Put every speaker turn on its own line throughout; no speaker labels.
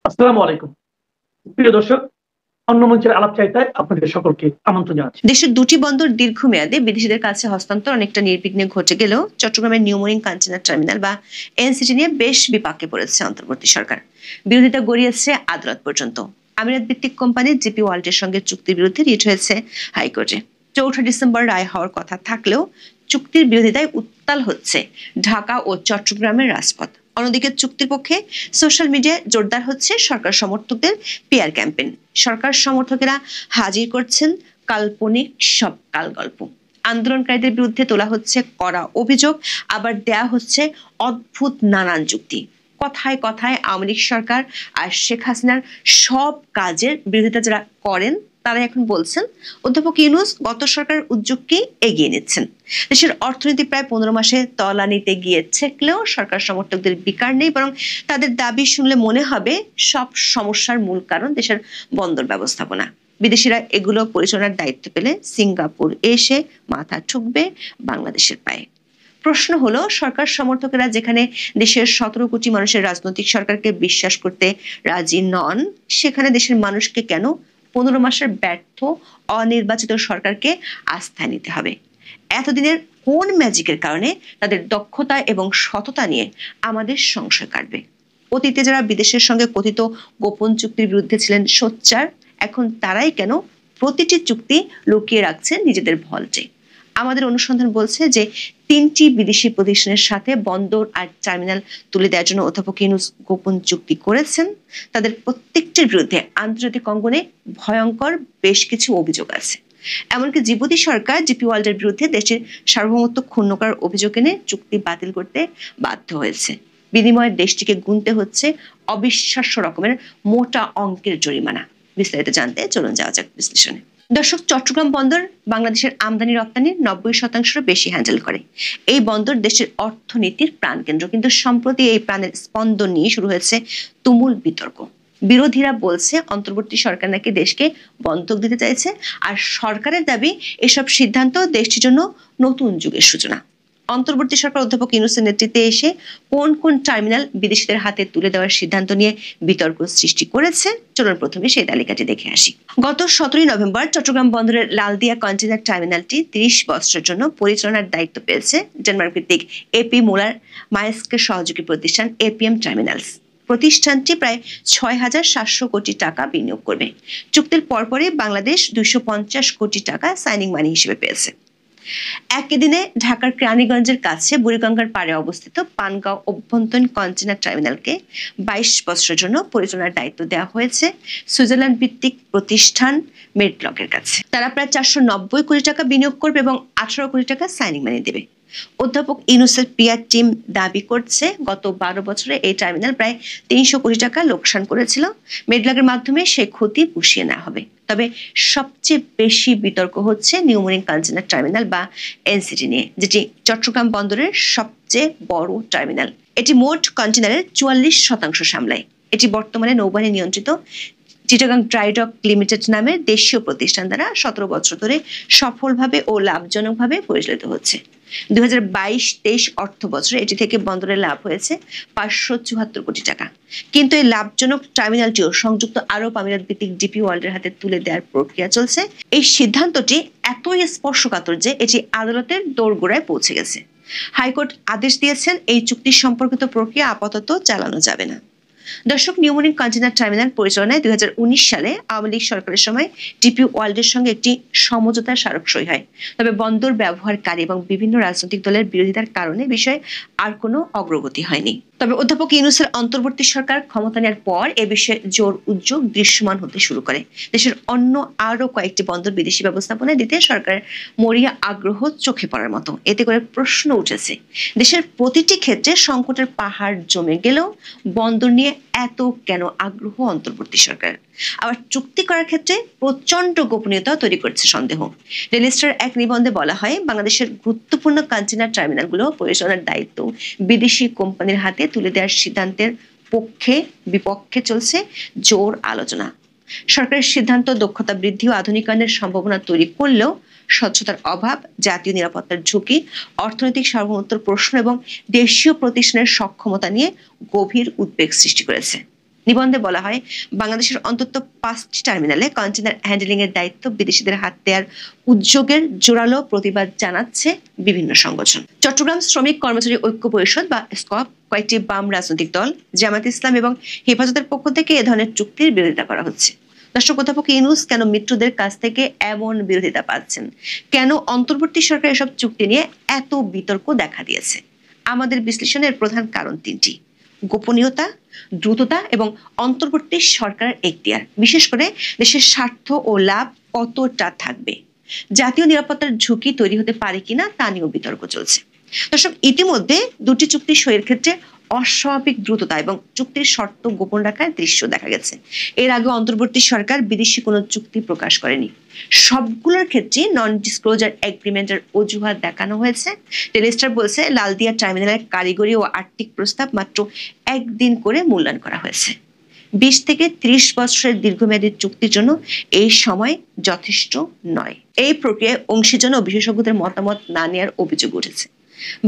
আসসালামু আলাইকুম। প্রিয় দর্শক, অন্য মঞ্চের আলাপচারিতায় আপনাদের সকলকে আমন্ত্রণ জানাচ্ছি।
দেশের দুটি বন্দর দীর্ঘমেয়াদে বিদেশিদের কাছে হস্তান্তর অনেকটা নির্বিঘ্নে ঘটে গেলেও চট্টগ্রামের নিউমোরিং কন্টেইনার টার্মিনাল বা এনসিটি নিয়ে বেশ বিপাকে পড়েছে অন্তর্বর্তী সরকার। বিরোধিতা গড়িয়েছে আদালত পর্যন্ত। আমিরাত ভিত্তিক কোম্পানি জিপি ওয়ার্ল্ডের সঙ্গে চুক্তির বিরুদ্ধে রিট হয়েছে হাইকোর্টে। 4 ডিসেম্বর রায় হওয়ার কথা থাকলেও চুক্তির বিরোধিতায় উত্তাল হচ্ছে ঢাকা ও চট্টগ্রামের রাজপথ। অন্যদিকে চুক্তির পক্ষে সোশ্যাল মিডিয়ায় জোরদার হচ্ছে সরকার সমর্থকদের পিআর ক্যাম্পেইন। সরকার সমর্থকেরা হাজির করছেন কাল্পনিক সব কালগল্প। আন্দোলনকারীদের বিরুদ্ধে তোলা হচ্ছে কড়া অভিযোগ, আবার দেয়া হচ্ছে অদ্ভুত নানান যুক্তি। কথায় কথায় আওয়ামী লীগ সরকার আর শেখ হাসিনার সব কাজের বিরোধিতা যারা করেন তারা এখন বলছেন অধ্যাপক ইউনূস গত সরকারের উদ্যোগকে এগিয়ে নিচ্ছেন। দেশের অর্থনীতি প্রায় 15 মাসে তলানিতে গিয়ে ঠেকলেও সরকার সমর্থকদের বিকার নেই, বরং তাদের দাবি শুনলে মনে হবে সব সমস্যার মূল কারণ দেশের বন্দর ব্যবস্থাপনা। বিদেশিরা এগুলো পরিচালনার দায়িত্ব পেলে সিঙ্গাপুর এসে মাথা ঠুকবে বাংলাদেশের পায়ে। প্রশ্ন হলো, সরকার সমর্থকেরা যেখানে দেশের 17 কোটি মানুষের রাজনৈতিক সরকারকে বিশ্বাস করতে রাজি নন, সেখানে দেশের মানুষকে কেন 15 মাসের ব্যর্থ অনির্বাচিত সরকারকে আস্থায় নিতে হবে? এতদিনের কোন ম্যাজিকের কারণে তাদের দক্ষতা এবং সততা নিয়ে আমাদের সংশয় কাটবে? অতীতে যারা বিদেশের সঙ্গে কথিত গোপন চুক্তির বিরুদ্ধে ছিলেন সোচ্চার, এখন তারাই কেন প্রতিটি চুক্তি লুকিয়ে রাখছেন নিজেদের ভল্টে? আমাদের অনুসন্ধান বলছে যে 3টি বিদেশি প্রতিষ্ঠানের সাথে বন্দর আর টার্মিনাল তুলে দেওয়ার জন্য অধ্যাপক ইউনূস গোপন চুক্তি করেছেন। তাদের প্রত্যেকটির বিরুদ্ধে আন্তর্জাতিক অঙ্গনে ভয়ঙ্কর বেশ কিছু অভিযোগ আছে। এমনকি জিবুতি সরকার জিপি ওয়ার্ল্ডের বিরুদ্ধে দেশের সার্বভৌমত্ব ক্ষুণ্ণ করার অভিযোগ এনে চুক্তি বাতিল করতে বাধ্য হয়েছে। বিনিময়ে দেশটিকে গুনতে হচ্ছে অবিশ্বাস্য রকমের মোটা অঙ্কের জরিমানা। বিস্তারিত জানতে চলুন যাওয়া যাক বিশ্লেষণে। দর্শক, চট্টগ্রাম বন্দর বাংলাদেশের আমদানি রপ্তানির 90% বেশি হ্যান্ডেল করে। এই বন্দর দেশের অর্থনীতির প্রাণকেন্দ্র, কিন্তু সম্প্রতি এই প্রাণের স্পন্দন নিয়ে শুরু হয়েছে তুমুল বিতর্ক। বিরোধীরা বলছে অন্তর্বর্তী সরকার নাকি দেশকে বন্ধক দিতে চাইছে, আর সরকারের দাবি এসব সিদ্ধান্ত দেশটির জন্য নতুন যুগের সূচনা। অন্তর্বর্তী সরকার অধ্যাপক ইউনূসের নেতৃত্বে এসে কোন কোন টার্মিনাল বিদেশিদের হাতে তুলে দেওয়ার সিদ্ধান্ত নিয়ে বিতর্ক সৃষ্টি করেছে, চলুন প্রথমে সেই তালিকাটি দেখে আসি। গত 17 নভেম্বর চট্টগ্রাম বন্দরের লালদিয়া কন্টেইনার টার্মিনালটি 30 বছরের জন্য পরিচালনার দায়িত্ব পেয়েছে ডেনমার্ক ভিত্তিক এপি মুলার মায়েস্কের সহযোগী প্রতিষ্ঠান এপিএম টার্মিনালস। প্রতিষ্ঠানটি প্রায় 6,700 কোটি টাকা বিনিয়োগ করবে। চুক্তির পরপরই বাংলাদেশ 250 কোটি টাকা সাইনিং মানি হিসেবে পেয়েছে। একই দিনে ঢাকার কেরানীগঞ্জের কাছে বুড়িগঙ্গার পাড়ে অবস্থিত পানগাঁও অভ্যন্তরীণ কন্টেইনার টার্মিনালকে 22 বছরের জন্য পরিচালনার দায়িত্ব দেওয়া হয়েছে সুইজারল্যান্ড ভিত্তিক প্রতিষ্ঠান মেডলকের কাছে। তারা প্রায় 490 কোটি টাকা বিনিয়োগ করবে এবং 18 কোটি টাকা সাইনিং মানি দেবে। অধ্যাপক ইউনূসের পিআর টিম দাবি করছে গত 12 বছরে এই টার্মিনাল প্রায় 300 কোটি টাকা লোকসান করেছিল। মেডলকের মাধ্যমে সেই ক্ষতি পুষিয়ে নেওয়া হবে। তবে সবচেয়ে বেশি বিতর্ক হচ্ছে নিউমোরিং কন্টেইনার টার্মিনাল বা এনসিটি নিয়ে, যেটি চট্টগ্রাম বন্দরের সবচেয়ে বড় টার্মিনাল। এটি মোট কন্টেইনারের 44% সামলায়। এটি বর্তমানে নৌবাহিনী নিয়ন্ত্রিত চিটাগাং ড্রাই ডক লিমিটেড নামের দেশীয় প্রতিষ্ঠান দ্বারা 17 বছর ধরে সফলভাবে ও লাভজনকভাবে পরিচালিত হচ্ছে। 2022-23 অর্থ বছরে এটি থেকে বন্দরের লাভ হয়েছে 574 কোটি টাকা। কিন্তু এই লাভজনক টার্মিনালটিও সংযুক্ত আরব আমিরাত ভিত্তিক ডিপি ওয়ার্ল্ডের হাতে তুলে দেওয়ার প্রক্রিয়া চলছে। এই সিদ্ধান্তটি এতই স্পর্শকাতর যে এটি আদালতের দোরগোড়ায় পৌঁছে গেছে। হাইকোর্ট আদেশ দিয়েছেন এই চুক্তি সম্পর্কিত প্রক্রিয়া আপাতত চালানো যাবে না। দর্শক, নিউমোরিং কন্টেইনার টার্মিনাল পরিচালনায় 2019 সালে আওয়ামী লীগ সরকারের সময় ডিপি ওয়ার্ল্ডের সঙ্গে একটি সমঝোতার স্মারক সই হয়। তবে বন্দর ব্যবহারকারী এবং বিভিন্ন রাজনৈতিক দলের বিরোধিতার কারণে বিষয়ে আর কোনো অগ্রগতি হয়নি। তবে অধ্যাপক ইউনূসের অন্তর্বর্তী সরকার ক্ষমতা নেওয়ার পর এ বিষয়ে জোর উদ্যোগ দৃশ্যমান হতে শুরু করে। দেশের অন্য আরো কয়েকটি বন্দর বিদেশি ব্যবস্থাপনায় দিতে সরকারের মরিয়া আগ্রহ চোখে পড়ার মতো। এতে করে প্রশ্ন উঠেছে, দেশের প্রতিটি ক্ষেত্রে সংকটের পাহাড় জমে গেলেও বন্দর নিয়ে এত কেন আগ্রহ অন্তর্বর্তী সরকার? আবার চুক্তি করার ক্ষেত্রে প্রচন্ড গোপনীয়তা তৈরি করছে সন্দেহ। ডেইলি স্টার এক নিবন্ধে বলা হয়, বাংলাদেশের গুরুত্বপূর্ণ কন্টেইনার টার্মিনালগুলো পরিচালনার দায়িত্ব বিদেশি কোম্পানির হাতে তুলে দেওয়ার সিদ্ধান্তের পক্ষে বিপক্ষে চলছে জোর আলোচনা। সরকারের সিদ্ধান্ত দক্ষতা বৃদ্ধি ও আধুনিকায়নের সম্ভাবনা তৈরি করলেও স্বচ্ছতার অভাব, জাতীয় নিরাপত্তার ঝুঁকি, অর্থনৈতিক সার্বভৌমত্বের প্রশ্ন এবং দেশীয় প্রতিষ্ঠানের সক্ষমতা নিয়ে গভীর উদ্বেগ সৃষ্টি করেছে। নিবন্ধে বলা হয়, বাংলাদেশের অন্তত 5টি টার্মিনালে কন্টেনার হ্যান্ডেলিং এর দায়িত্ব বিদেশিদের হাত দেওয়ার উদ্যোগের জোরালো প্রতিবাদ জানাচ্ছে বিভিন্ন সংগঠন। চট্টগ্রাম শ্রমিক কর্মচারী ঐক্য পরিষদ বা স্কপ, কয়েকটি বাম রাজনৈতিক দল, জামায়াত ইসলাম এবং হেফাজতের পক্ষ থেকে এ ধরনের চুক্তির বিরোধিতা করা হচ্ছে। দর্শক, অধ্যাপক ইউনূস কেন মিত্রদের কাছ থেকে এমন বিরোধিতা পাচ্ছেন? কেন অন্তর্বর্তী সরকার এসব চুক্তি নিয়ে এত বিতর্ক দেখা দিয়েছে? আমাদের বিশ্লেষণের প্রধান কারণ 3টি: গোপনীয়তা, দ্রুততা এবং অন্তর্বর্তী সরকারের এখতিয়ার। বিশেষ করে দেশের স্বার্থ ও লাভ কতটা থাকবে, জাতীয় নিরাপত্তার ঝুঁকি তৈরি হতে পারে কিনা তা নিয়েও বিতর্ক চলছে। দর্শক, ইতিমধ্যে 2টি চুক্তি সইয়ের ক্ষেত্রে অস্বাভাবিক দ্রুততা এবং চুক্তির শর্ত গোপন রাখার দৃশ্য দেখা গেছে। এর আগে অন্তর্বর্তী সরকার বিদেশি কোনো চুক্তি প্রকাশ করেনি। সবগুলোর ক্ষেত্রে নন ডিসক্লোজার এগ্রিমেন্টের অজুহাত দেখানো হয়েছে। টেলিস্টার বলছে, লালদিয়া টার্মিনালের কারিগরি ও আর্থিক প্রস্তাব মাত্র 1 দিন করে মূল্যায়ন করা হয়েছে। 20 থেকে 30 বছরের দীর্ঘমেয়াদী চুক্তির জন্য এই সময় যথেষ্ট নয়। এই প্রক্রিয়ায় অংশীজন ও বিশেষজ্ঞদের মতামত না নেওয়ার অভিযোগ উঠেছে।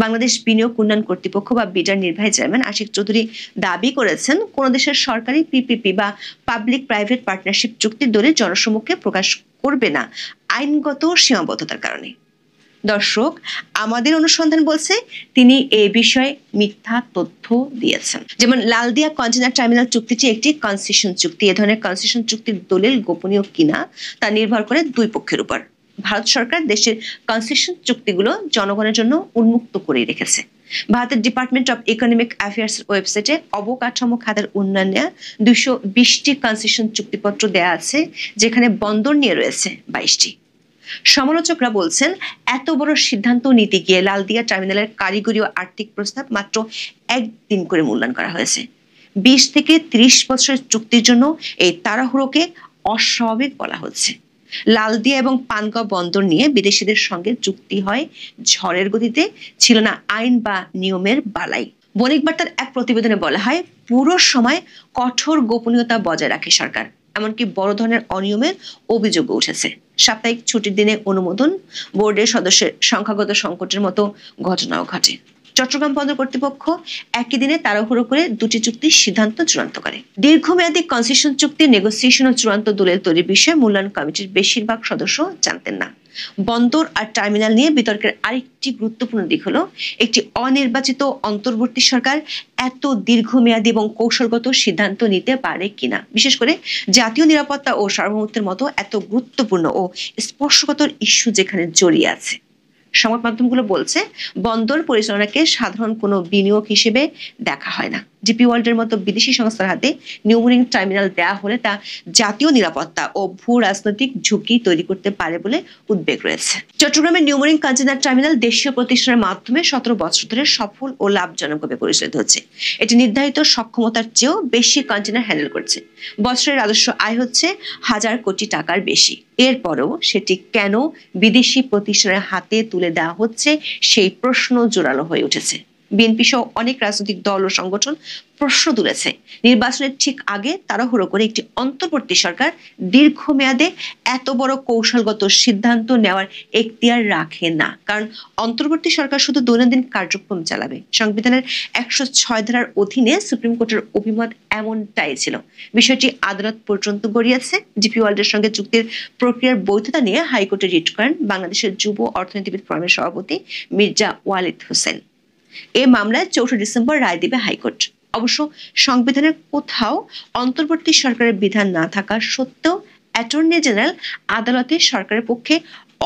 বাংলাদেশ বিনিয়োগ উন্নয়ন কর্তৃপক্ষ বা বিডার নির্বাহী চেয়ারম্যান আশিক চৌধুরী দাবি করেছেন, কোন দেশের সরকারি পিপিপি বা পাবলিক প্রাইভেট পার্টনারশিপ চুক্তির দলিল জনসম্মুখে প্রকাশ করবে না আইনগত সীমাবদ্ধতার কারণে। দর্শক, আমাদের অনুসন্ধান বলছে তিনি এই বিষয়ে মিথ্যা তথ্য দিয়েছেন। যেমন লালদিয়া কন্টেনার টার্মিনাল চুক্তিটি একটি কনসেশন চুক্তি। এ ধরনের কনসেশন চুক্তির দলিল গোপনীয় কিনা তা নির্ভর করে 2 পক্ষের উপর। ভারত সরকার দেশের কনসেশন চুক্তিগুলো জনগণের জন্য উন্মুক্ত করে রেখেছে। ভারতের ডিপার্টমেন্ট অফ ইকোনমিক অ্যাফেয়ার্স ওয়েবসাইটে অবকাঠামো খাতের উন্নয়নে 220টি কনসেশন চুক্তিপত্র দেয়া আছে, যেখানে বন্দর নিয়ে রয়েছে 22টি। সমালোচকরা বলছেন, এত বড় সিদ্ধান্ত নিতে গিয়ে লালদিয়া টার্মিনালের কারিগরি ও আর্থিক প্রস্তাব মাত্র 1 দিন করে মূল্যায়ন করা হয়েছে। 20 থেকে 30 বছরের চুক্তির জন্য এই তাড়াহুড়োকে অস্বাভাবিক বলা হচ্ছে। লালদিয়া এবং পানগাঁও বন্দর নিয়ে বিদেশিদের সঙ্গে চুক্তি হয় ঝড়ের গতিতে, ছিল না আইন বা নিয়মের বালাই। বণিক বার্তার এক প্রতিবেদনে বলা হয়, পুরো সময় কঠোর গোপনীয়তা বজায় রাখে সরকার। এমনকি বড় ধরনের অনিয়মের অভিযোগ উঠেছে। সাপ্তাহিক ছুটির দিনে অনুমোদন, বোর্ডের সদস্যের সংখ্যাগত সংকটের মতো ঘটনাও ঘটে। চট্টগ্রাম বন্দর কর্তৃপক্ষ একই দিনে তাড়াহুড়ো করে 2টি চুক্তির সিদ্ধান্ত চূড়ান্ত করে। দীর্ঘমেয়াদী কনসেশন চুক্তি নেগোসিয়েশন ও চূড়ান্ত দলিল তৈরির বিষয়ে মূল্যায়ন কমিটির বেশিরভাগ সদস্য জানতেন না। বন্দর আর টার্মিনাল নিয়ে বিতর্কের আরেকটি গুরুত্বপূর্ণ দিক হলো, একটি অনির্বাচিত অন্তর্বর্তী সরকার এত দীর্ঘমেয়াদী এবং কৌশলগত সিদ্ধান্ত নিতে পারে কিনা, বিশেষ করে জাতীয় নিরাপত্তা ও সার্বভৌমত্বের মতো এত গুরুত্বপূর্ণ ও স্পর্শকাতর ইস্যু যেখানে জড়িয়ে আছে। সংবাদ মাধ্যমগুলো বলছে, বন্দর পরিচালনাকে সাধারণ কোনো বিনিয়োগ হিসেবে দেখা হয় না। ডিপি ওয়ার্ল্ডের মতো বিদেশি সংস্থার হাতে নিউমোরিং টার্মিনাল দেওয়া হলে তা জাতীয় নিরাপত্তা ও ভূ রাজনৈতিক ঝুঁকি তৈরি করতে পারে বলে উদ্বেগ রয়েছে। চট্টগ্রামের নিউমোরিং কন্টেনার টার্মিনাল দেশীয় প্রতিষ্ঠানের মাধ্যমে 17 বছর ধরে সফল ও লাভজনকভাবে পরিচালিত হচ্ছে। এটি নির্ধারিত সক্ষমতার চেয়েও বেশি কন্টেনার হ্যান্ডেল করছে। বছরের রাজস্ব আয় হচ্ছে 1000 কোটি টাকার বেশি। এরপরেও সেটি কেন বিদেশি প্রতিষ্ঠানের হাতে তুলে দেওয়া হচ্ছে, সেই প্রশ্ন জোরালো হয়ে উঠেছে। বিএনপি সহ অনেক রাজনৈতিক দল ও সংগঠন প্রশ্ন তুলেছে, নির্বাচনের ঠিক আগে তাড়াহুড়ো করে একটি অন্তর্বর্তী সরকার দীর্ঘমেয়াদে এত বড় কৌশলগত সিদ্ধান্ত নেওয়ার এখতিয়ার রাখে না। কারণ অন্তর্বর্তী সরকার শুধু দৈনন্দিন কার্যক্রম চালাবে। সংবিধানের 106 ধারার অধীনে সুপ্রিম কোর্টের অভিমত এমনটাই ছিল। বিষয়টি আদালত পর্যন্ত গড়িয়েছে। ডিপি ওয়ার্ল্ডের সঙ্গে চুক্তির প্রক্রিয়ার বৈধতা নিয়ে হাইকোর্টে রিট করেন বাংলাদেশের যুব অর্থনীতিবিদ ফোরামের সভাপতি মির্জা ওয়ালিদ হোসেন। এই মামলায় 4 ডিসেম্বর রায় দিবে হাইকোর্ট। অবশ্য সংবিধানের কোথাও অন্তর্বর্তী সরকারের বিধান না থাকা সত্ত্বেও অ্যাটর্নি জেনারেল আদালতে সরকারের পক্ষে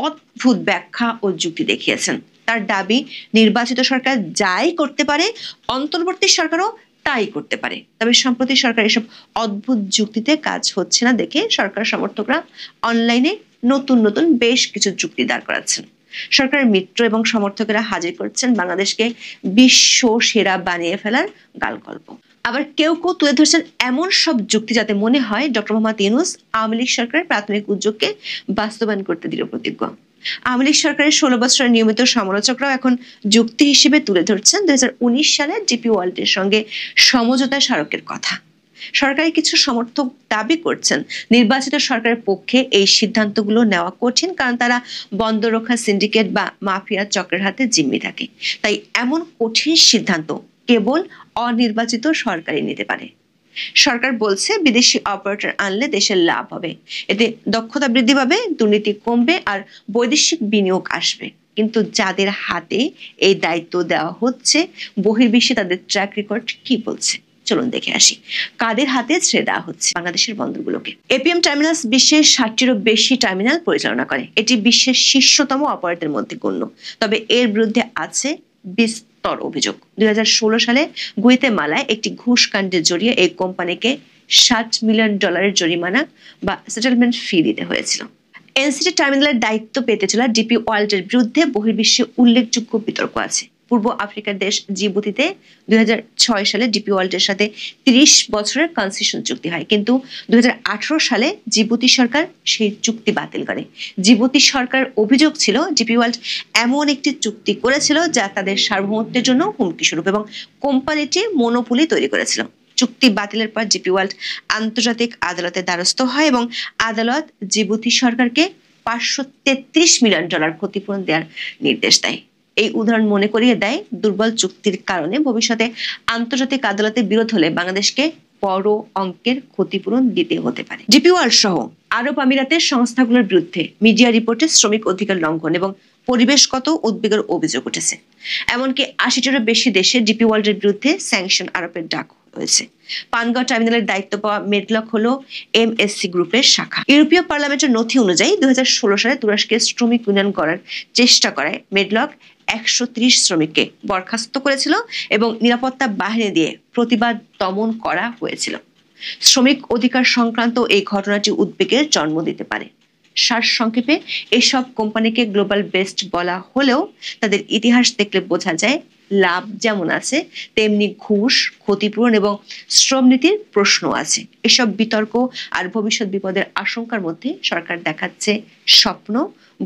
অদ্ভুত ব্যাখ্যা ও যুক্তি দেখিয়েছেন। তার দাবি, নির্বাচিত সরকার যাই করতে পারে অন্তর্বর্তী সরকারও তাই করতে পারে। তবে সম্প্রতি সরকার এসব অদ্ভুত যুক্তিতে কাজ হচ্ছে না দেখে সরকার সমর্থকরা অনলাইনে নতুন নতুন বেশ কিছু যুক্তি দাঁড় করাচ্ছেন। সরকারের মিত্র এবং সমর্থকেরা হাজির করছেন বাংলাদেশকে বিশ্ব সেরা বানিয়ে ফেলার গালগল্প। আবার কেউ কেউ তুলে ধরছেন এমন সব যুক্তি যাতে মনে হয় ডক্টর মোহাম্মদ ইউনূস আওয়ামী লীগ সরকারের প্রাথমিক উদ্যোগকে বাস্তবায়ন করতে দৃঢ়প্রতিজ্ঞ। আওয়ামী লীগ সরকারের 16 বছরের নিয়মিত সমালোচকরাও এখন যুক্তি হিসেবে তুলে ধরছেন 2019 সালে ডিপি ওয়ার্ল্ডের সঙ্গে সমঝোতা স্মারকের কথা। সরকারি কিছু সমর্থক দাবি করছেন, নির্বাচিত সরকারের পক্ষে এই সিদ্ধান্তগুলো নেওয়া কঠিন, কারণ তারা বন্দর রক্ষা সিন্ডিকেট বা মাফিয়া চক্রের হাতে জিম্মি থাকে। তাই এমন কঠিন সিদ্ধান্ত কেবল অনির্বাচিত সরকারই নিতে পারে। সরকার বলছে বিদেশি অপারেটর আনলে দেশের লাভ হবে, এতে দক্ষতা বৃদ্ধি পাবে, দুর্নীতি কমবে আর বৈদেশিক বিনিয়োগ আসবে। কিন্তু যাদের হাতে এই দায়িত্ব দেওয়া হচ্ছে, বহির্বিশ্বে তাদের ট্র্যাক রেকর্ড কি বলছে চলুন দেখে আসি। কাদের হাতে ছেড়ে দেওয়া হচ্ছে বাংলাদেশের বন্দরগুলোকে? এপিএম টার্মিনালস বিশ্বের 60টিরও বেশি টার্মিনাল পরিচালনা করে। এটি বিশ্বের শীর্ষতম অপারেটরের মধ্যে গণ্য। তবে এর বিরুদ্ধে আছে বিস্তর অভিযোগ। 2016 সালে গুয়েতেমালায় একটি ঘুষ কাণ্ডের জড়িয়ে এই কোম্পানিকে $60 মিলিয়ন জরিমানা বা সেটেলমেন্ট ফি দিতে হয়েছিল। এনসিটি টার্মিনালের দায়িত্ব পেতে চলা ডিপি ওয়ার্ল্ডের বিরুদ্ধে বহির্বিশ্বে উল্লেখযোগ্য বিতর্ক আছে। পূর্ব আফ্রিকার দেশ জিবুতিতে 2006 সালে ডিপি ওয়ার্ল্ডের সাথে 30 বছরের কনসেশন চুক্তি হয়, কিন্তু 2018 সালে জিবুতি সরকার সেই চুক্তি বাতিল করে। জিবুতি সরকার অভিযোগ ছিল ডিপি ওয়ার্ল্ড এমন একটি চুক্তি করেছিল যা তাদের সার্বভৌমত্বের জন্য হুমকি স্বরূপ এবং কোম্পানিটি মনোপলি তৈরি করেছিল। চুক্তি বাতিলের পর জিপি ওয়ার্ল্ড আন্তর্জাতিক আদালতের দ্বারস্থ হয় এবং আদালত জিবুতি সরকারকে $533 মিলিয়ন ক্ষতিপূরণ দেওয়ার নির্দেশ দেয়। এই উদাহরণ মনে করিয়ে দেয় দুর্বল চুক্তির কারণে ভবিষ্যতে আন্তর্জাতিক আদালতে বিরোধ হলে বাংলাদেশকে বড় অঙ্কের ক্ষতিপূরণ দিতে হতে পারে। ডিপি ওয়ার্ল্ড সহ আরব আমিরাতের সংস্থাগুলোর বিরুদ্ধে মিডিয়া রিপোর্টে শ্রমিক অধিকার লঙ্ঘন এবং পরিবেশগত উদ্বেগের অভিযোগ উঠেছে। এমনকি 80টিরও বেশি দেশে ডিপি ওয়ার্ল্ডের বিরুদ্ধে স্যাংশন আরোপের ডাক হয়েছে। পানগাঁও টার্মিনালের দায়িত্ব পাওয়া মেডলক হলো এমএসসি গ্রুপের শাখা। ইউরোপীয় পার্লামেন্টের নথি অনুযায়ী 2016 সালে তুরস্কে শ্রমিক ইউনিয়ন করার চেষ্টা করায় মেডলক 130 শ্রমিককে বরখাস্ত করেছিল এবং নিরাপত্তা বাহিনী দিয়ে প্রতিবাদ দমন করা হয়েছিল। শ্রমিক অধিকার সংক্রান্ত এই ঘটনাটি উদ্বেগের জন্ম দিতে পারে। সারসংক্ষেপে এসব কোম্পানিকে গ্লোবাল বেস্ট বলা হলেও তাদের ইতিহাস দেখলে বোঝা যায় লাভ যেমন আছে তেমনি ঘুষ, ক্ষতিপূরণ এবং শ্রমনীতির প্রশ্ন আছে। এসব বিতর্ক আর ভবিষ্যৎ বিপদের আশঙ্কার মধ্যে সরকার দেখাচ্ছে স্বপ্ন,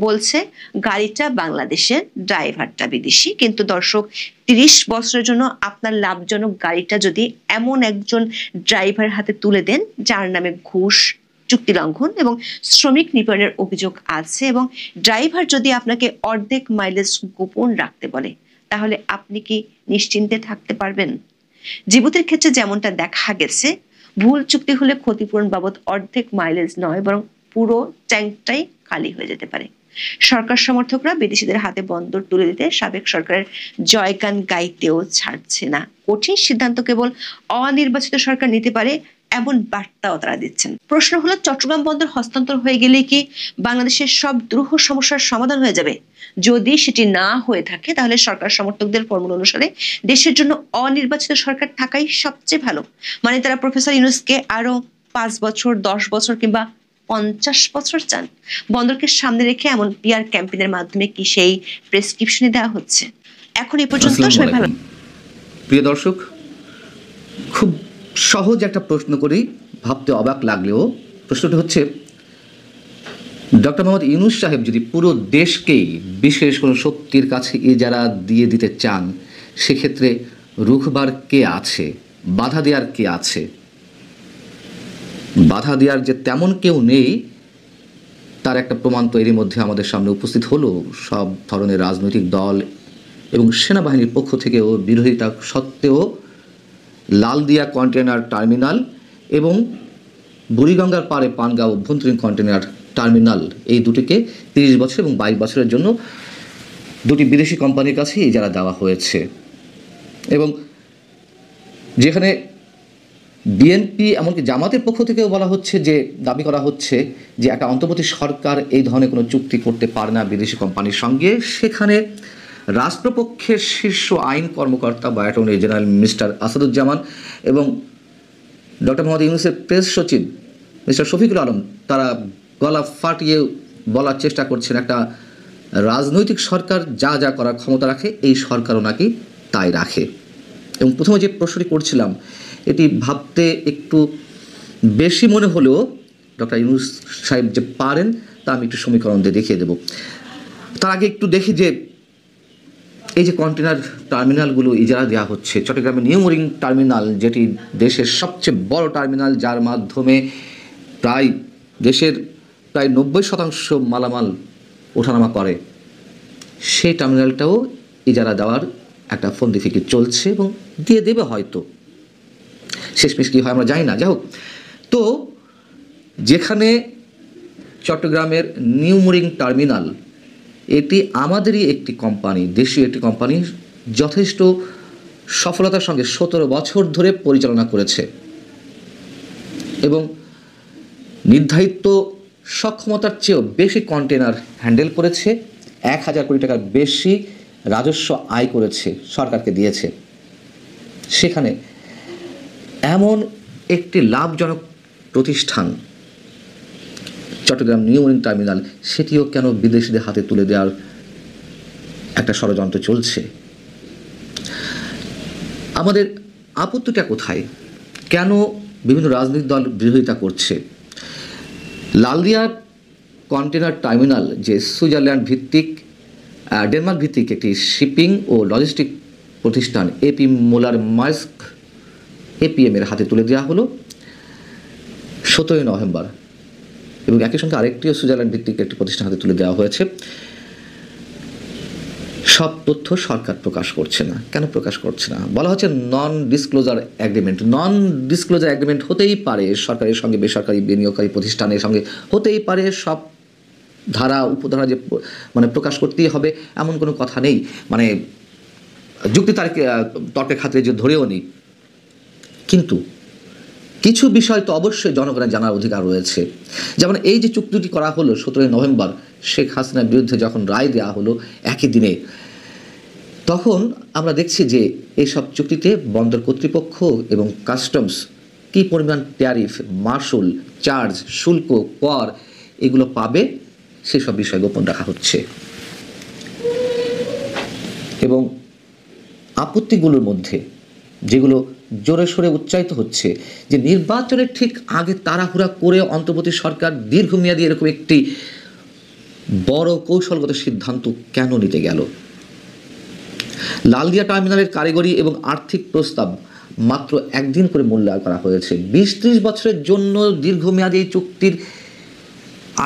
বলছে গাড়িটা বাংলাদেশের, ড্রাইভারটা বিদেশি। কিন্তু দর্শক, 30 বছরের জন্য আপনার লাভজনক গাড়িটা যদি এমন একজন ড্রাইভার হাতে তুলে দেন যার নামে ঘুষ, চুক্তি লঙ্ঘন এবং শ্রমিক নিপীড়নের অভিযোগ আছে এবং ড্রাইভার যদি আপনাকে অর্ধেক মাইলেজ গোপন রাখতে বলে, তাহলে আপনি কি নিশ্চিন্তে থাকতে পারবেন? জিবুতির ক্ষেত্রে যেমনটা দেখা গেছে, ভুল চুক্তি হলে ক্ষতিপূরণ বাবদ অর্ধেক মাইলেজ নয় বরং পুরো ট্যাঙ্কটাই খালি হয়ে যেতে পারে। সরকার সমর্থকরা বিদেশিদের হাতে বন্দর তুলে দিতে সাবেক সরকারের জয়গান গাইতেও ছাড়ছে না। কঠিন সিদ্ধান্ত কেবল অনির্বাচিত সরকার নিতে পারে এমন বার্তাও তারা দিচ্ছেন। প্রশ্ন হলো, চট্টগ্রাম বন্দর হস্তান্তর হয়ে গেলে কি বাংলাদেশের সব দুরূহ সমস্যার সমাধান হয়ে যাবে? যদি সেটি না হয়ে থাকে তাহলে সরকার সমর্থকদের ফর্মুলা অনুসারে দেশের জন্য অনির্বাচিত সরকার থাকাই সবচেয়ে ভালো। মানে তারা প্রফেসর ইউনূসকে আরো 5 বছর, 10 বছর কিংবা 50 বছর চান। বন্দরকে সামনে রেখে এমন পিআর ক্যাম্পেইনের মাধ্যমে কি সেই প্রেসক্রিপশনে দেওয়া হচ্ছে? এখন এই পর্যন্ত সবাই ভালো।
প্রিয় দর্শক, খুব সহজ একটা প্রশ্ন করি, ভাবতে অবাক লাগলেও প্রশ্নটা হচ্ছে, ডক্টর মোহাম্মদ ইউনূস সাহেব যদি পুরো দেশকেই বিশেষ কোনো শক্তির কাছে যারা দিয়ে দিতে চান, সেক্ষেত্রে রুখবার কে আছে, বাধা দেওয়ার কে আছে? বাধা দেওয়ার যে তেমন কেউ নেই তার একটা প্রমাণ তো এরই মধ্যে আমাদের সামনে উপস্থিত হলো। সব ধরনের রাজনৈতিক দল এবং সেনাবাহিনীর পক্ষ থেকেও বিরোধিতা সত্ত্বেও লালদিয়া কন্টেনার টার্মিনাল এবং বুড়িগঙ্গার পাড়ে পানগাঁও অভ্যন্তরীণ কন্টেনার টার্মিনাল, এই দুটিকে 30 বছর এবং 22 বছরের জন্য দুটি বিদেশি কোম্পানির কাছে ইজারা দেওয়া হয়েছে। এবং যেখানে বিএনপি এমনকি জামাতের পক্ষ থেকেও বলা হচ্ছে, যে দাবি করা হচ্ছে যে একটা অন্তর্বর্তী সরকার এই ধরনের কোনো চুক্তি করতে পারে না বিদেশি কোম্পানির সঙ্গে, সেখানে রাষ্ট্রপক্ষের শীর্ষ আইন কর্মকর্তা বা অ্যাটর্নি জেনারেল মিস্টার আসাদুজ্জামান এবং ডক্টর মোহাম্মদ ইউনূসের প্রেস সচিব মিস্টার শফিকুল আলম তারা গলা ফাটিয়ে বলার চেষ্টা করছেন একটা রাজনৈতিক সরকার যা যা করার ক্ষমতা রাখে এই সরকারও নাকি তাই রাখে। এবং প্রথমে যে প্রশ্নটি করছিলাম এটি ভাবতে একটু বেশি মনে হলেও ডক্টর ইউনূস সাহেব যে পারেন তা আমি একটু সমীকরণ দিয়ে দেখিয়ে দেব। তার আগে একটু দেখি যে এই যে কন্টেনার টার্মিনালগুলো ইজারা দেওয়া হচ্ছে, চট্টগ্রামের নিউ মোরিং টার্মিনাল যেটি দেশের সবচেয়ে বড় টার্মিনাল, যার মাধ্যমে দেশের প্রায় 90% মালামাল ওঠানামা করে, সেই টার্মিনালটাও ইজারা দেওয়ার একটা ফন্দি ফিকির চলছে এবং দিয়ে দেবে হয়তো। শেষমেশ কী হয় আমরা জানি না। যাই হোক, তো যেখানে চট্টগ্রামের নিউ মোরিং টার্মিনাল, এটি আমাদেরই একটি কোম্পানি, দেশীয় একটি কোম্পানি, যথেষ্ট সফলতার সঙ্গে 17 বছর ধরে পরিচালনা করেছে এবং নির্ধারিত সক্ষমতার চেয়েও বেশি কন্টেনার হ্যান্ডেল করেছে, 1000 কোটি টাকার বেশি রাজস্ব আয় করেছে, সরকারকে দিয়েছে। সেখানে এমন একটি লাভজনক প্রতিষ্ঠান চট্টগ্রাম নিউ মোরিং টার্মিনাল, সেটিও কেন বিদেশিদের হাতে তুলে দেওয়ার একটা ষড়যন্ত্র চলছে? আমাদের আপত্তিটা কোথায়? কেন বিভিন্ন রাজনৈতিক দল বিরোধিতা করছে? লালদিয়া কন্টেনার টার্মিনাল যে সুইজারল্যান্ড ভিত্তিক, ডেনমার্ক ভিত্তিক একটি শিপিং ও লজিস্টিক প্রতিষ্ঠান এপি মোলার মার্স্ক এপিএম এর হাতে তুলে দেওয়া হলো 17 নভেম্বর, এবং একই সঙ্গে আরেকটিও সুইজারল্যান্ড ভিত্তিক একটি প্রতিষ্ঠান হাতে তুলে দেওয়া হয়েছে। সব তথ্য সরকার প্রকাশ করছে না। কেন প্রকাশ করছে না? বলা হচ্ছে non disclosure agreement. Non disclosure agreement হতেই পারে সরকারের সঙ্গে বেসরকারি বিনিয়োগকারী প্রতিষ্ঠানের সঙ্গে, হতেই পারে সব ধারা উপধারা যে মানে প্রকাশ করতেই হবে এমন কোনো কথা নেই, মানে যুক্তি তর্কের খাতিরে যে ধরেও নিই। কিন্তু কিছু বিষয় তো অবশ্যই জনগণের জানার অধিকার রয়েছে। যেমন এই যে চুক্তিটি করা হলো 17 নভেম্বর, শেখ হাসিনার বিরুদ্ধে যখন রায় দেওয়া হলো একই দিনে, তখন আমরা দেখছি যে এইসব চুক্তিতে বন্দর কর্তৃপক্ষ এবং কাস্টমস কী পরিমাণ ট্যারিফ, মাসুল, চার্জ, শুল্ক, কর এগুলো পাবে সেসব বিষয় গোপন রাখা হচ্ছে। এবং আপত্তিগুলোর মধ্যে যেগুলো জোরে সোরে উচ্চারিত হচ্ছে যে নির্বাচনের ঠিক আগে তাড়াহুড়া করে অন্তর্বর্তী সরকার দীর্ঘমেয়াদী এরকম একটি বড় কৌশলগত সিদ্ধান্ত কেন নিতে গেল? লালদিয়া টার্মিনালের কারিগরি এবং আর্থিক প্রস্তাব মাত্র একদিন করে মূল্যায়ন করা হয়েছে। 20-30 বছরের জন্য দীর্ঘমেয়াদী এই চুক্তির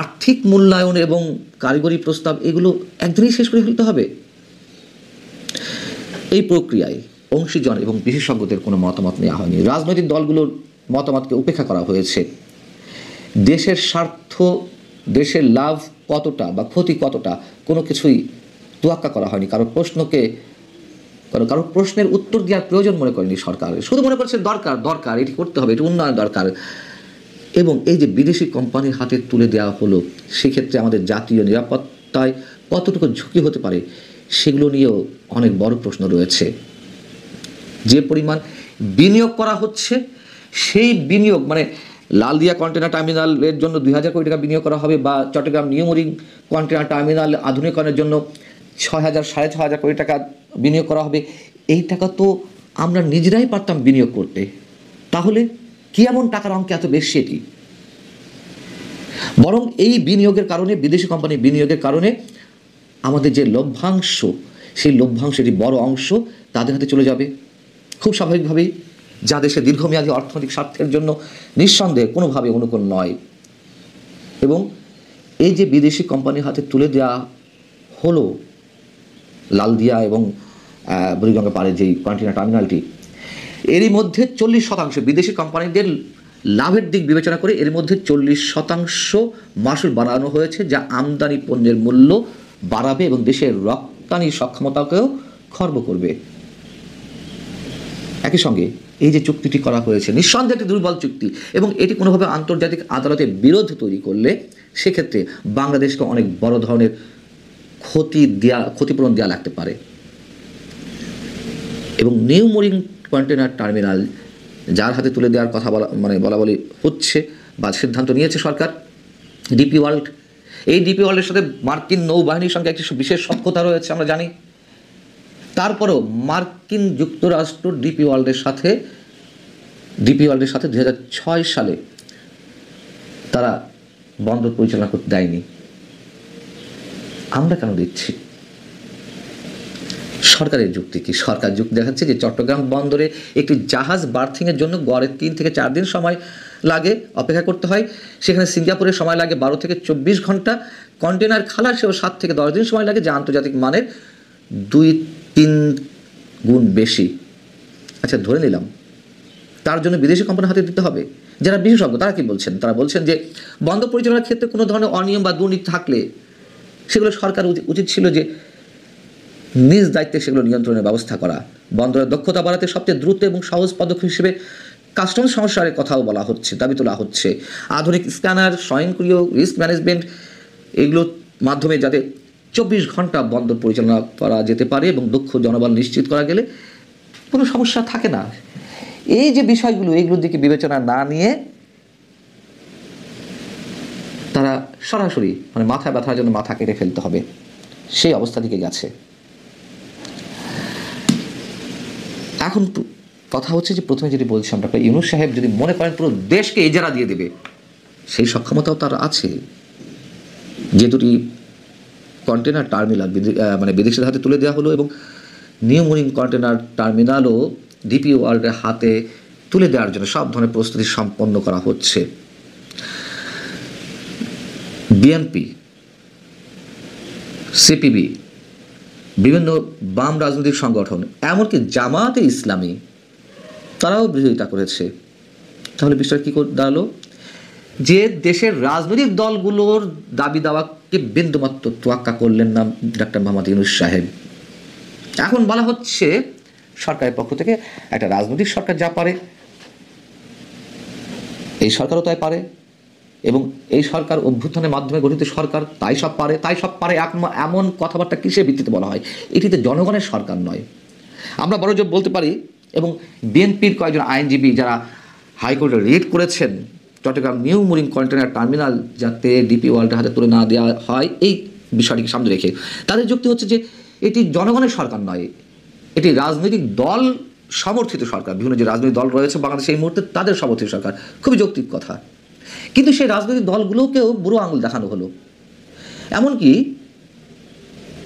আর্থিক মূল্যায়ন এবং কারিগরি প্রস্তাব এগুলো একদিনই শেষ করে ফেলতে হবে? এই প্রক্রিয়ায় অংশীজন এবং বিশেষজ্ঞদের কোনো মতামত নেওয়া হয়নি। রাজনৈতিক দলগুলোর মতামতকে উপেক্ষা করা হয়েছে। দেশের স্বার্থ, দেশের লাভ কতটা বা ক্ষতি কতটা কোনো কিছুই তোয়াক্কা করা হয়নি। কারো প্রশ্নের উত্তর দেওয়ার প্রয়োজন মনে করেনি সরকার। শুধু মনে করছে দরকার এটি করতে হবে, এটি উন্নয়ন দরকার। এবং এই যে বিদেশি কোম্পানির হাতে তুলে দেওয়া হলো, সেক্ষেত্রে আমাদের জাতীয় নিরাপত্তায় কতটুকু ঝুঁকি হতে পারে সেগুলো নিয়েও অনেক বড় প্রশ্ন রয়েছে। যে পরিমাণ বিনিয়োগ করা হচ্ছে, সেই বিনিয়োগ মানে লালদিয়া কন্টেনার টার্মিনালের জন্য 2000 কোটি টাকা বিনিয়োগ করা হবে, বা Chittagong new mooring container terminal আধুনিকরণের জন্য 6,000-6,500 কোটি টাকা বিনিয়োগ করা হবে। এই টাকা তো আমরা নিজেরাই পারতাম বিনিয়োগ করতে। তাহলে কি এমন টাকার অঙ্ক এত বেশি এটি? বরং এই বিনিয়োগের কারণে, বিদেশি কোম্পানির বিনিয়োগের কারণে আমাদের যে লভ্যাংশ, সেই লভ্যাংশেরই বড় অংশ তাদের হাতে চলে যাবে খুব স্বাভাবিকভাবেই, যা দেশের দীর্ঘমেয়াদী অর্থনৈতিক স্বার্থের জন্য নিঃসন্দেহে কোনোভাবে অনুকূল নয়। এবং এই যে বিদেশি কোম্পানির হাতে তুলে দেওয়া হলো লালদিয়া এবং বুড়িগঙ্গা পাড়ের যেই কন্টেনার টার্মিনালটি, এরই মধ্যে 40% বিদেশি কোম্পানিদের লাভের দিক বিবেচনা করে এর মধ্যে 40% মাসুল বাড়ানো হয়েছে, যা আমদানি পণ্যের মূল্য বাড়াবে এবং দেশের রপ্তানি সক্ষমতাকেও খর্ব করবে। একই সঙ্গে এই যে চুক্তিটি করা হয়েছে নিঃসন্দেহে একটি দুর্বল চুক্তি, এবং এটি কোনোভাবে আন্তর্জাতিক আদালতে বিরোধ তৈরি করলে সেক্ষেত্রে বাংলাদেশকে অনেক বড় ধরনের ক্ষতিপূরণ দেওয়া লাগতে পারে। এবং নিউ মোরিং কন্টেনার টার্মিনাল যার হাতে তুলে দেওয়ার কথা বলা বলি হচ্ছে বা সিদ্ধান্ত নিয়েছে সরকার, ডিপি ওয়ার্ল্ড। এই ডিপি ওয়ার্ল্ডের সাথে মার্কিন নৌবাহিনীর সঙ্গে একটি বিশেষ সখ্যতা রয়েছে আমরা জানি। তারপরেও মার্কিন যুক্তরাষ্ট্র ডিপি ওয়ার্ল্ডের সাথে 2006 সালে তারা বন্দর পরিচালনা করতে দেয়নি। আমরা কেন দিচ্ছি? সরকারের যুক্তি কি? সরকার যুক্তি দেখাচ্ছে যে চট্টগ্রাম বন্দরে একটি জাহাজ বার্থিংয়ের জন্য গড়ে 3 থেকে 4 দিন সময় লাগে, অপেক্ষা করতে হয়। সেখানে সিঙ্গাপুরের সময় লাগে 12 থেকে 24 ঘন্টা। কন্টেনার খালাসেও 7 থেকে 10 দিন সময় লাগে, যা আন্তর্জাতিক মানের 2-3 গুণ বেশি। আচ্ছা, ধরে নিলাম তার জন্য বিদেশি কোম্পানির হাতে দিতে হবে? যারা বিশেষজ্ঞ তারা কি বলছেন? তারা বলছেন যে বন্দর পরিচালনার ক্ষেত্রে কোনো ধরনের অনিয়ম বা দুর্নীতি থাকলে সেগুলো সরকার উচিত ছিল যে নিজ দায়িত্বে সেগুলো নিয়ন্ত্রণের ব্যবস্থা করা। বন্দরের দক্ষতা বাড়াতে সবচেয়ে দ্রুত এবং সহজ পদক্ষেপ হিসেবে কাস্টমস সংস্কারের কথাও বলা হচ্ছে, দাবি তোলা হচ্ছে। আধুনিক স্ক্যানার, স্বয়ংক্রিয় রিস্ক ম্যানেজমেন্ট এগুলোর মাধ্যমে যাতে 24 ঘন্টা বন্দর পরিচালনা করা যেতে পারে এবং দক্ষ জনবল নিশ্চিত করা গেলে কোনো সমস্যা থাকে না। এই যে বিষয়গুলো, এইগুলোর দিকে বিবেচনা না নিয়ে তারা সরাসরি মানে মাথা ব্যথার জন্য মাথা কেটে ফেলতে হবে সেই অবস্থা দিকে গেছে। এখন কথা হচ্ছে যে প্রথমে যদি বলছিলাম ডক্টর ইউনূস সাহেব যদি মনে করেন পুরো দেশকে ইজারা দিয়ে দেবে, সেই সক্ষমতাও তার আছে। যে দুটি কন্টেনার টার্মিনাল মানে বিদেশের হাতে তুলে দেওয়া হলো এবং নিউ মরিন কন্টেনার টার্মিনালও ডিপি ওয়ার্ল্ডের হাতে তুলে দেওয়ার জন্য সব ধরনের প্রস্তুতি সম্পন্ন করা হচ্ছে। বিএনপি, সিপিবি, বিভিন্ন বাম রাজনৈতিক সংগঠন, এমনকি জামায়াতে ইসলামী তারাও বিরোধিতা করেছে। তাহলে বিষয়টা কী করে দাঁড়ালো? যে দেশের রাজনৈতিক দলগুলোর দাবি দাওয়াকে বিন্দুমাত্র তোয়াক্কা করলেন না ডক্টর মোহাম্মদ ইউনূস সাহেব। এখন বলা হচ্ছে সরকারের পক্ষ থেকে একটা রাজনৈতিক সরকার যা পারে এই সরকারও তাই পারে, এবং এই সরকার অভ্যুত্থানের মাধ্যমে গঠিত সরকার তাই সব পারে এমন কথাবার্তা কিসের ভিত্তিতে বলা হয়? এটিতে জনগণের সরকার নয়। আমরা বড়জোর বলতে পারি, এবং বিএনপির কয়েকজন আইনজীবী যারা হাইকোর্টে রিট করেছেন চট্টগ্রাম নিউ মরিন কন্টেনার টার্মিনাল যাতে ডিপি ওয়ার্ল্ডের হাতে তুলে না দেওয়া হয় এই বিষয়টিকে সামনে রেখে, তাদের যুক্তি হচ্ছে যে এটি জনগণের সরকার নয়, এটি রাজনৈতিক দল সমর্থিত সরকার। বিভিন্ন যে রাজনৈতিক দল রয়েছে বাংলাদেশে এই মুহূর্তে তাদের সমর্থিত সরকার। খুবই যৌক্তিক কথা, কিন্তু সেই রাজনৈতিক দলগুলোকেও বুড়ো আঙুল দেখানো হলো। এমনকি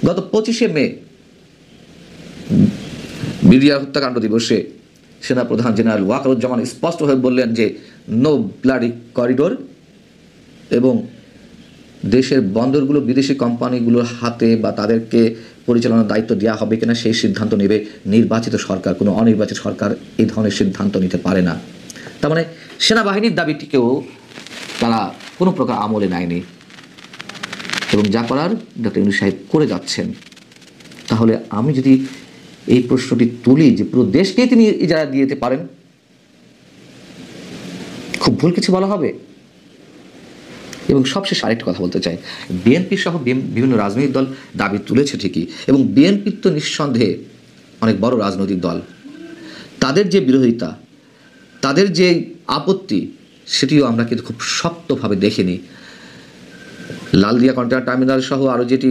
গত 25শে মে বিডিআর হত্যাকাণ্ড দিবসে সেনাপ্রধান জেনারেল ওয়াকারুজ্জামান স্পষ্টভাবে বললেন যে নো ব্লাডি করিডোর, এবং দেশের বন্দরগুলো বিদেশি কোম্পানিগুলোর হাতে বা তাদেরকে পরিচালনার দায়িত্ব দেওয়া হবে কিনা সেই সিদ্ধান্ত নেবে নির্বাচিত সরকার। কোনো অনির্বাচিত সরকার এই ধরনের সিদ্ধান্ত নিতে পারে না। তার মানে সেনাবাহিনীর দাবিটিকেও তারা কোনো প্রকার আমলে নেয়নি, এবং যা করার ডক্টর ইউনূস সাহেব করে যাচ্ছেন। তাহলে আমি যদি এই প্রশ্নটি তুলি যে পুরো দেশকেই তিনি ইজারা দিয়ে দিতে পারেন, খুব ভুল কিছু বলা হবে? এবং সবশেষে আরেকটা কথা বলতে চাই, বিএনপি সহ বিভিন্ন রাজনৈতিক দল দাবি তুলেছে ঠিকই, এবং বিএনপি তো নিঃসন্দেহে অনেক বড় রাজনৈতিক দল, তাদের যে বিরোধিতা, তাদের যে আপত্তি, সেটিও আমরা কিন্তু খুব শক্তভাবে দেখিনি। লালদিয়া কন্টেনার টার্মিনাল সহ আরও যেটি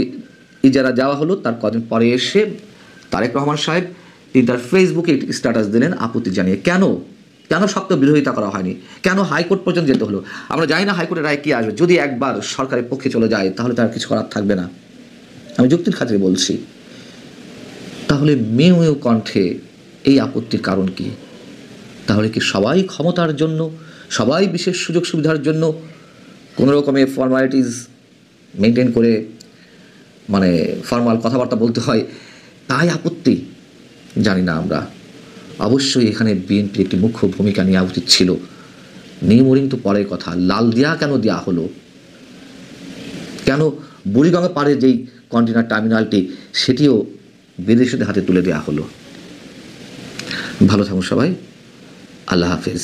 ইজারা যাওয়া হলো তার কদিন পরে এসে তারেক রহমান সাহেব তিনি তার ফেসবুকে একটি স্ট্যাটাস দিলেন আপত্তি জানিয়ে। কেন শক্ত বিরোধিতা করা হয়নি? কেন হাইকোর্ট পর্যন্ত যেতে হলো? আমরা জানি না হাইকোর্টের রায় কী আসবে। যদি একবার সরকারের পক্ষে চলে যায় তাহলে তার কিছু করার থাকবে না, আমি যুক্তির খাতিরে বলছি। তাহলে মেয়ে কণ্ঠে এই আপত্তির কারণ কি? তাহলে কি সবাই ক্ষমতার জন্য, সবাই বিশেষ সুযোগ সুবিধার জন্য কোনো রকমের ফর্মালিটিস মেনটেন করে মানে ফর্মাল কথাবার্তা বলতে হয় তাই আপত্তি? জানি না আমরা। অবশ্যই এখানে বিএনপির একটি মুখ্য ভূমিকা নেওয়া উচিত ছিল। নিউ মরিন তো পরের কথা, লালদিয়া কেন দেওয়া হলো? কেন বুড়িগঙ্গা পাড়ে যেই কন্টেনার টার্মিনালটি সেটিও বিদেশিদের হাতে তুলে দেওয়া হলো? ভালো থাকুন সবাই, আল্লাহ হাফেজ।